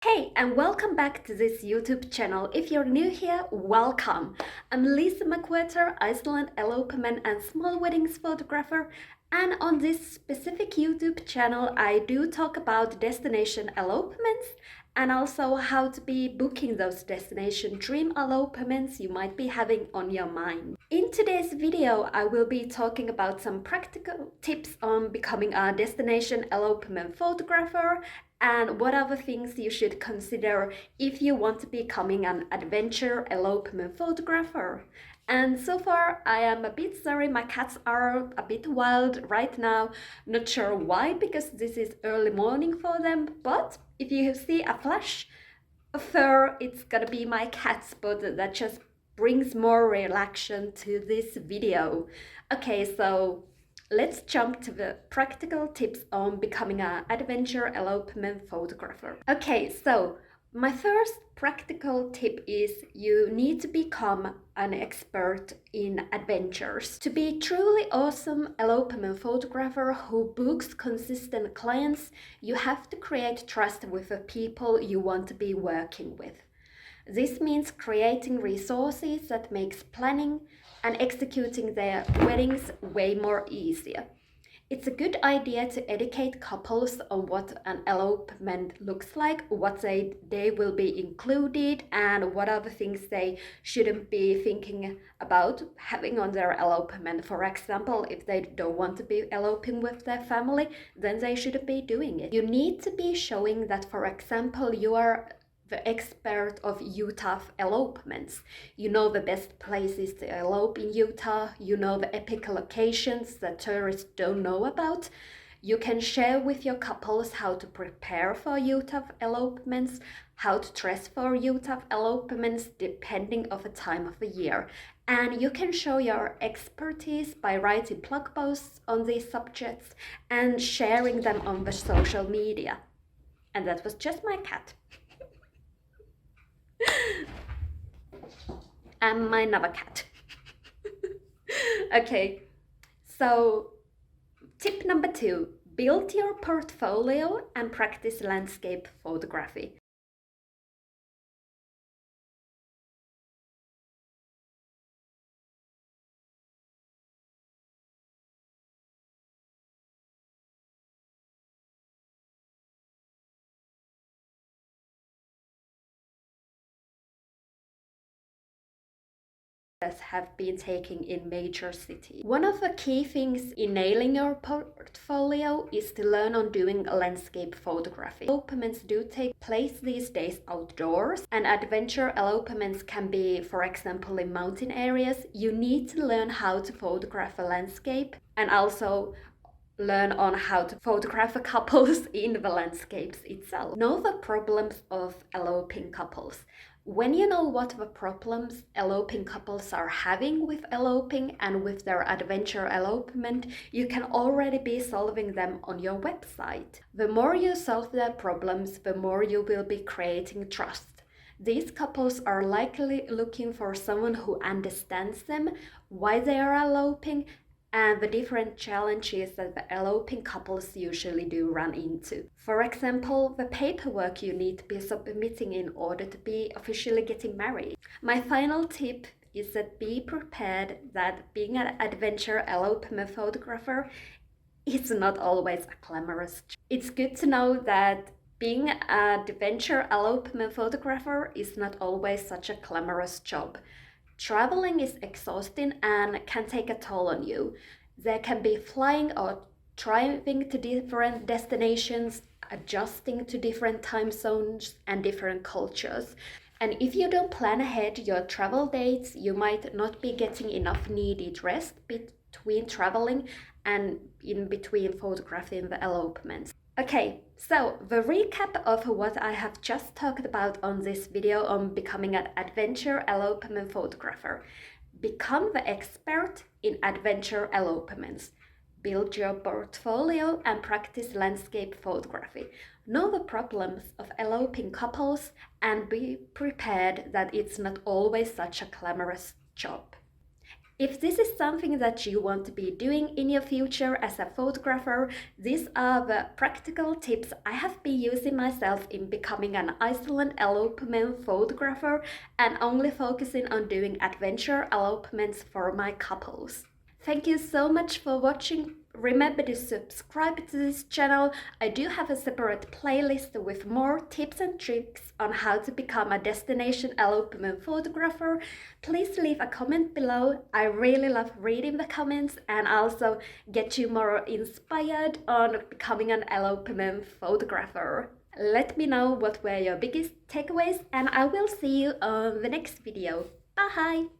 Hey, and welcome back to this YouTube channel. If you're new here, welcome. I'm Lisa McWhirter, Iceland elopement and small weddings photographer, and on this specific YouTube channel, I do talk about destination elopements and also how to be booking those destination dream elopements you might be having on your mind. In today's video, I will be talking about some practical tips on becoming a destination elopement photographer and what other things you should consider if you want to be becoming an adventure elopement photographer. And so far I am a bit sorry, my cats are a bit wild right now, not sure why, because this is early morning for them, but if you see a flash of fur, it's gonna be my cats, but that just brings more relaxation to this video. Okay, so let's jump to the practical tips on becoming an adventure elopement photographer. Okay, so my first practical tip is you need to become an expert in adventures. To be truly awesome elopement photographer who books consistent clients, you have to create trust with the people you want to be working with. This means creating resources that makes planning and executing their weddings way more easier. It's a good idea to educate couples on what an elopement looks like, what they will be included, and what are the things they shouldn't be thinking about having on their elopement. For example, if they don't want to be eloping with their family, then they shouldn't be doing it. You need to be showing that, for example, you are the expert of Utah elopements. You know the best places to elope in Utah, you know the epic locations that tourists don't know about. You can share with your couples how to prepare for Utah elopements, how to dress for Utah elopements depending on the time of the year. And you can show your expertise by writing blog posts on these subjects and sharing them on the social media. And that was just my cat. And my another cat. Okay, so tip number 2, build your portfolio and practice landscape photography. Have been taking in major cities. One of the key things in nailing your portfolio is to learn on doing landscape photography. Elopements do take place these days outdoors, and adventure elopements can be, for example, in mountain areas. You need to learn how to photograph a landscape and also learn on how to photograph the couples in the landscapes itself. Know the problems of eloping couples. When you know what the problems eloping couples are having with eloping and with their adventure elopement, you can already be solving them on your website. The more you solve their problems, the more you will be creating trust. These couples are likely looking for someone who understands them, why they are eloping, and the different challenges that the eloping couples usually do run into. For example, the paperwork you need to be submitting in order to be officially getting married. My final tip is that be prepared that being an adventure elopement photographer is not always a glamorous job. It's good to know that being an adventure elopement photographer is not always such a glamorous job. Traveling is exhausting and can take a toll on you. There can be flying or driving to different destinations, adjusting to different time zones and different cultures. And if you don't plan ahead your travel dates, you might not be getting enough needed rest between traveling and in between photographing the elopements. Okay, so the recap of what I have just talked about on this video on becoming an adventure elopement photographer. Become the expert in adventure elopements. Build your portfolio and practice landscape photography. Know the problems of eloping couples and be prepared that it's not always such a glamorous job. If this is something that you want to be doing in your future as a photographer, these are the practical tips I have been using myself in becoming an Iceland elopement photographer and only focusing on doing adventure elopements for my couples. Thank you so much for watching. Remember to subscribe to this channel. I do have a separate playlist with more tips and tricks on how to become a destination elopement photographer. Please leave a comment below. I really love reading the comments and also get you more inspired on becoming an elopement photographer. Let me know what were your biggest takeaways and I will see you on the next video. Bye!